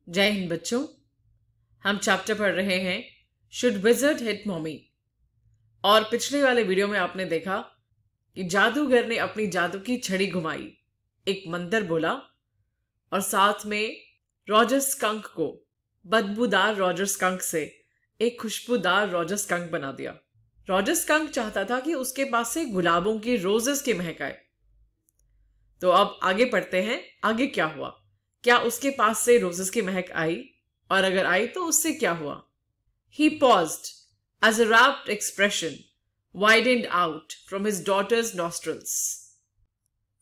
जय हिंद बच्चों। हम चैप्टर पढ़ रहे हैं शुड विजर्ड हिट मॉमी। और पिछले वाले वीडियो में आपने देखा कि जादूगर ने अपनी जादू की छड़ी घुमाई, एक मंत्र बोला और साथ में रॉजर स्कंक को बदबूदार रॉजर स्कंक से एक खुशबूदार रॉजर स्कंक बना दिया। रॉजर स्कंक चाहता था कि उसके पास से गुलाबों की रोजेस की महक आए। तो अब आगे पढ़ते हैं, आगे क्या हुआ। क्या उसके पास से रोजेस की महक आई, और अगर आई तो उससे क्या हुआ। He paused as a rapt expression widened out from his daughter's nostrils,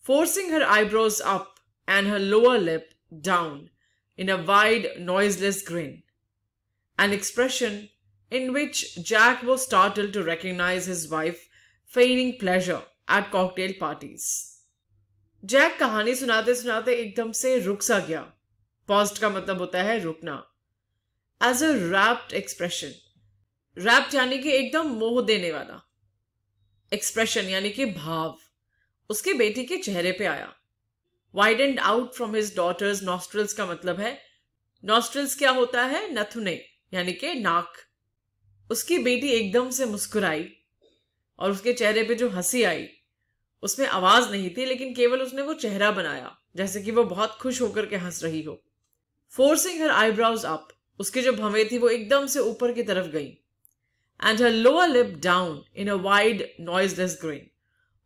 forcing her eyebrows up and her lower lip down in a wide, noiseless grin, an expression in which Jack was startled to recognize his wife feigning pleasure at cocktail parties. Jack कहानी सुनाते सुनाते एकदम से रुक सा गया। Paused का मतलब होता है रुकना। As a wrapped expression, wrapped यानी कि एकदम मोह देने वाला, एक्सप्रेशन यानी कि भाव उसकी बेटी के चेहरे पे आया। Widened out from his daughter's nostrils का मतलब है, नॉस्ट्रल्स क्या होता है, नथुने यानी कि नाक। उसकी बेटी एकदम से मुस्कुराई और उसके चेहरे पे जो हंसी आई उसमें आवाज नहीं थी, लेकिन केवल उसने वो चेहरा बनाया जैसे कि वो बहुत खुश होकर के हंस रही हो। फोर्सिंग हर आईब्राउज अप, उसकी जो भवें थी वो एकदम से ऊपर की तरफ गई। And her lower lip down in a wide noiseless green,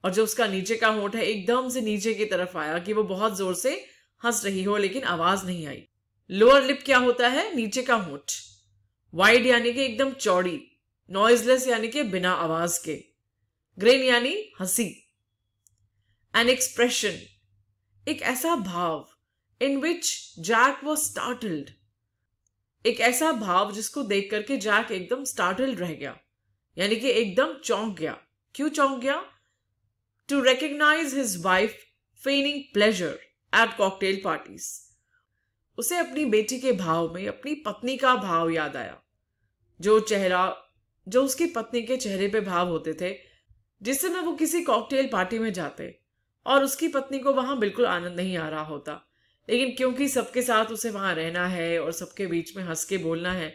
और जो उसका नीचे का होंठ है एकदम से नीचे की तरफ आया कि वो बहुत जोर से हंस रही हो लेकिन आवाज नहीं आई। लोअर लिप क्या होता है, नीचे का होंठ। वाइड यानी कि एकदम चौड़ी, नॉइजलेस यानी कि बिना आवाज के, ग्रिन यानी हंसी। An expression, एक ऐसा भाव, in which Jack was startled, एक ऐसा भाव जिसको देख करके जैक एकदम startled रह गया, यानी कि एकदम चौंक गया। क्यों चौंक गया? To recognize his wife feigning pleasure at cocktail parties, उसे अपनी बेटी के भाव में अपनी पत्नी का भाव याद आया। जो चेहरा, जो उसकी पत्नी के चेहरे पे भाव होते थे जिस समय वो किसी कॉकटेल पार्टी में जाते और उसकी पत्नी को वहां बिल्कुल आनंद नहीं आ रहा होता, लेकिन क्योंकि सबके साथ उसे वहां रहना है और सबके बीच में हंस के बोलना है,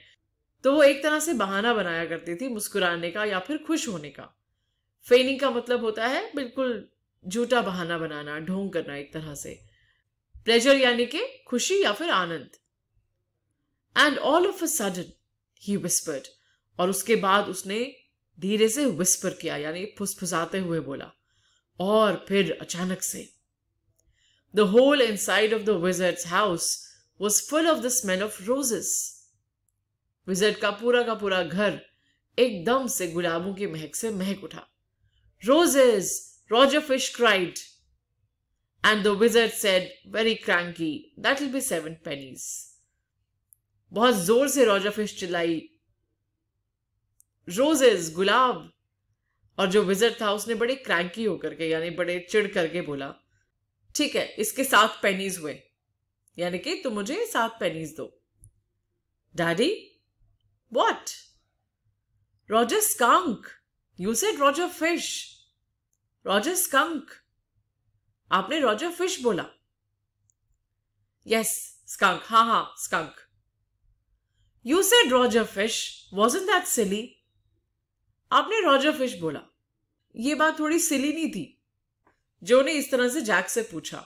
तो वो एक तरह से बहाना बनाया करती थी मुस्कुराने का या फिर खुश होने का। फेनिंग का मतलब होता है बिल्कुल झूठा बहाना बनाना, ढोंग करना एक तरह से। प्लेजर यानी कि खुशी या फिर आनंद। And all of a sudden he whispered, और उसके बाद उसने धीरे से विस्पर किया यानी फुसफुसाते हुए बोला। और फिर अचानक से the whole inside of the wizard's house was full of the smell of roses. Wizard का पूरा घर एकदम से गुलाबों की महक से महक उठा। Roses, Roger fish cried, and the wizard said very cranky, that will be 7 pennies। बहुत जोर से रॉजर फिश चिल्लाई, रोजेस गुलाब। और जो विजर्ड था उसने बड़े क्रैंकी होकर के यानी बड़े चिढ़ करके बोला, ठीक है इसके 7 pennies हुए, यानी कि तुम मुझे 7 pennies दो। Daddy, what? Roger skunk, you said Roger fish. Roger skunk, आपने रॉजर फिश बोला। यस स्कंक, हाँ skunk. You said Roger fish, wasn't that silly? आपने रॉजर फिश बोला। ये बात थोड़ी सिली नहीं थी? जो ने इस तरह से जैक से पूछा।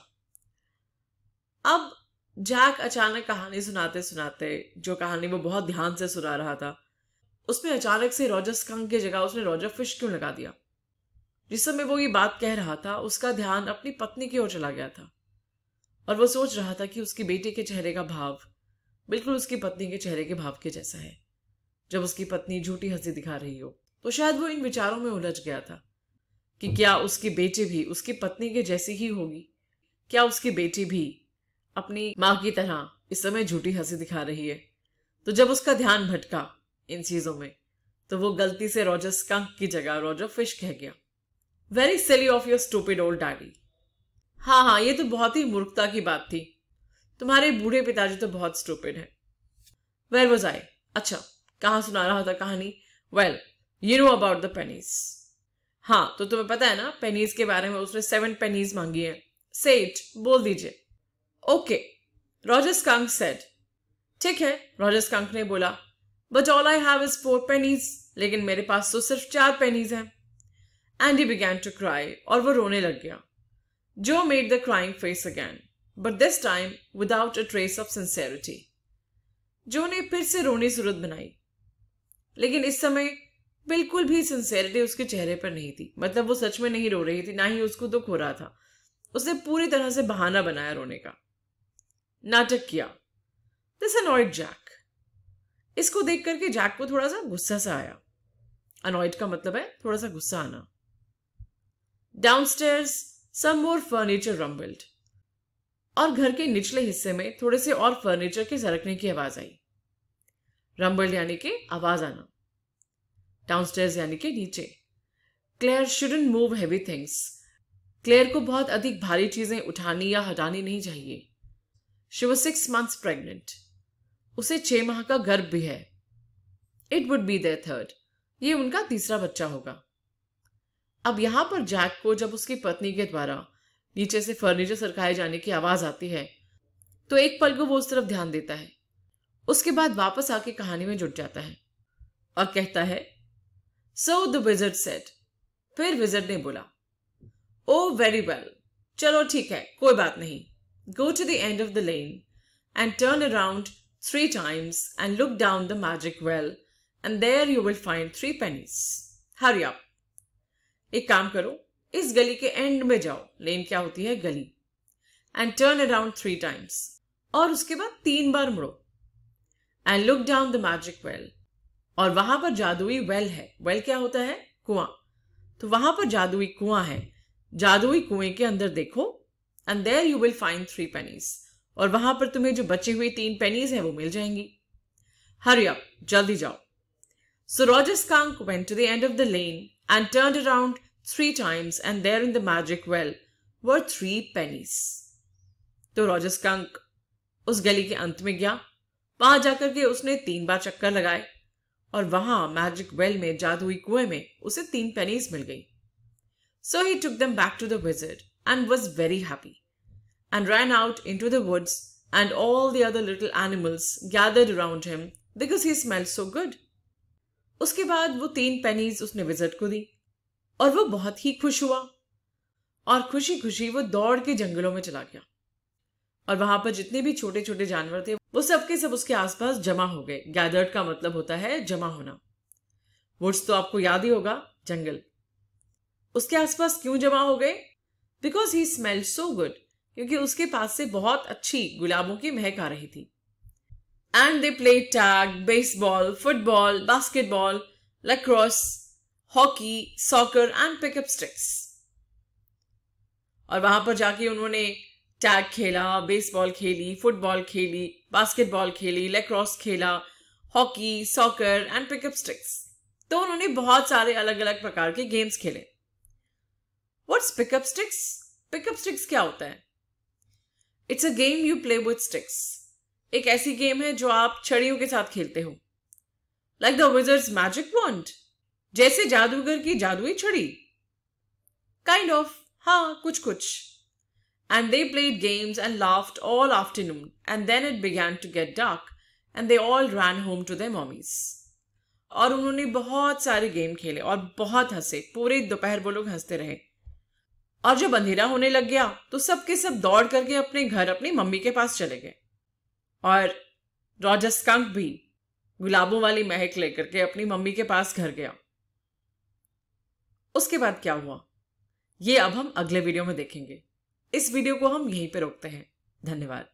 अब जैक अचानक कहानी सुनाते सुनाते, जो कहानी वो बहुत ध्यान से सुना रहा था, उसमें अचानक से रॉजर स्कंक की जगह उसने रॉजर फिश क्यों लगा दिया? जिस समय वो ये बात कह रहा था उसका ध्यान अपनी पत्नी की ओर चला गया था और वो सोच रहा था कि उसकी बेटी के चेहरे का भाव बिल्कुल उसकी पत्नी के चेहरे के भाव के जैसा है। जब उसकी पत्नी झूठी हंसी दिखा रही हो तो शायद वो इन विचारों में उलझ गया था कि क्या उसकी बेटी भी उसकी पत्नी के जैसी ही होगी? क्या उसकी बेटी भी अपनी माँ की तरह इस समय झूठी हंसी दिखा रही है? तो जब उसका ध्यान भटका इन चीजों में तो वो गलती से रॉजर स्कंक की जगह रॉजर फिश कह गया। Very silly of your stupid old daddy. हाँ, ये तो बहुत ही मूर्खता की बात थी। तुम्हारे बूढ़े पिताजी तो बहुत स्टूपिड है। Where was I? अच्छा, कहाँ सुना रहा था कहानी? Well, you know about the pennies. हाँ, तो तुम्हें पता है ना पेनीज के बारे में। उसने 7 pennies मांगी है। से इट, बोल दीजिए। ओके, रॉजर स्कंक सेड, ठीक है, रॉजर स्कंक ने बोला, but all I have is 4 pennies, लेकिन मेरे पास तो सिर्फ 4 pennies हैं। And he began to cry, और वो रोने लग गया। Joe made the crying face again, but this time without a trace of sincerity. Joe ने फिर से रोनी सूरत बनाई, लेकिन इस समय बिल्कुल भी सिंसेरिटी उसके चेहरे पर नहीं थी। मतलब वो सच में नहीं रो रही थी, ना ही उसको दुख हो रहा था। उसने पूरी तरह से बहाना बनाया रोने का, नाटक किया। This annoyed Jack. इसको देख करके जैक को थोड़ा सा गुस्सा सा आया। अनॉयड का मतलब है थोड़ा सा गुस्सा आना। डाउनस्टेयर्स सम मोर फर्नीचर रम्बल्ड, और घर के निचले हिस्से में थोड़े से और फर्नीचर के सरकने की आवाज आई। रम्बल्ड यानी कि आवाज आना, डाउनस्टेयर्स यानी कि नीचे। Claire shouldn't move heavy things. Claire को बहुत अधिक भारी चीजें उठानी या हटानी नहीं चाहिए। She was 6 months pregnant. उसे 6 माह का गर्भ भी है। It would be there 3rd। ये उनका तीसरा बच्चा होगा। अब यहां पर जैक को जब उसकी पत्नी के द्वारा नीचे से फर्नीचर सरकाए जाने की आवाज आती है, तो एक पल को वो उस तरफ ध्यान देता है। उसके बाद वापस आके कहानी में जुट जाता है और कहता है, सो द विज़र्ड सेड। फिर विज़र्ड ने बोला, ओ वेरी वेल, चलो ठीक है, कोई बात नहीं। Go to the end of the lane and turn around 3 times and look down the magic well, and there you will find 3 pennies. Hurry up. एक काम करो, इस गली के एंड में जाओ। लेन क्या होती है? गली। एंड टर्न अराउंड 3 times, और उसके बाद 3 बार मुड़ो। And look down the magic well, और वहां पर जादुई वेल है। वेल क्या होता है? कुआं। तो वहां पर जादुई कुआं है। जादुई कुएं के अंदर देखो, and there you will find 3 pennies, और वहां पर तुम्हें जो बची हुई 3 pennies हैं वो मिल जाएंगी। हरी अप, जल्दी जाओ। So Roger skunk went to the end of the lane and turned around 3 times, and there in the magic well were 3 pennies. तो रॉजर स्कंक उस गली के अंत में गया। वहां जाकर के उसने 3 बार चक्कर लगाए, और वहां मैजिक वेल में, जादुई कुएं में, उसे 3 pennies मिल गई। So he took them back to the wizard and was very happy, and ran out into the woods, and all the other little animals gathered around him because he smelled so good. उसके बाद वो 3 pennies उसने wizard को दी, और वो बहुत ही खुश हुआ, और खुशी खुशी वो दौड़ के जंगलों में चला गया। और वहां पर जितने भी छोटे छोटे जानवर थे वो सब के सब उसके आसपास जमा हो गए। गैदर्ड का मतलब होता है जमा होना। वुड्स तो आपको याद ही होगा, जंगल। उसके आसपास क्यों जमा हो गए? Because he smelled so good, क्योंकि उसके पास से बहुत अच्छी गुलाबों की महक आ रही थी। And they played tag, baseball, football, basketball, lacrosse, hockey, soccer and pickup sticks. और वहां पर जाके उन्होंने टैग खेला, बेसबॉल खेली, फुटबॉल खेली, बास्केटबॉल खेली, लैक्रोस खेला, hockey, soccer and pickup sticks. तो उन्होंने बहुत सारे अलग अलग प्रकार के गेम्स खेले। What's pickup sticks? Pickup sticks क्या होता है? It's a game you play with sticks. एक ऐसी गेम है जो आप छड़ियों के साथ खेलते हो। Like the wizard's magic wand, जैसे जादूगर की जादुई छड़ी। काइंड ऑफ, हाँ, कुछ कुछ। And they played games and laughed all afternoon, and then it began to get dark, and they all ran home to their mommies. और उन्होंने बहुत सारे गेम खेले और बहुत हंसे। पूरे दोपहर वो लोग हंसते रहे। और जब अंधेरा होने लग गया तो सबके सब दौड़ करके अपने घर, अपनी मम्मी के पास चले गए। और रॉजर स्कंक भी गुलाबों वाली महक लेकर के अपनी मम्मी के पास घर गया। उसके बाद क्या हुआ, ये अब हम अगले वीडियो में देखेंगे। इस वीडियो को हम यहीं पे रोकते हैं। धन्यवाद।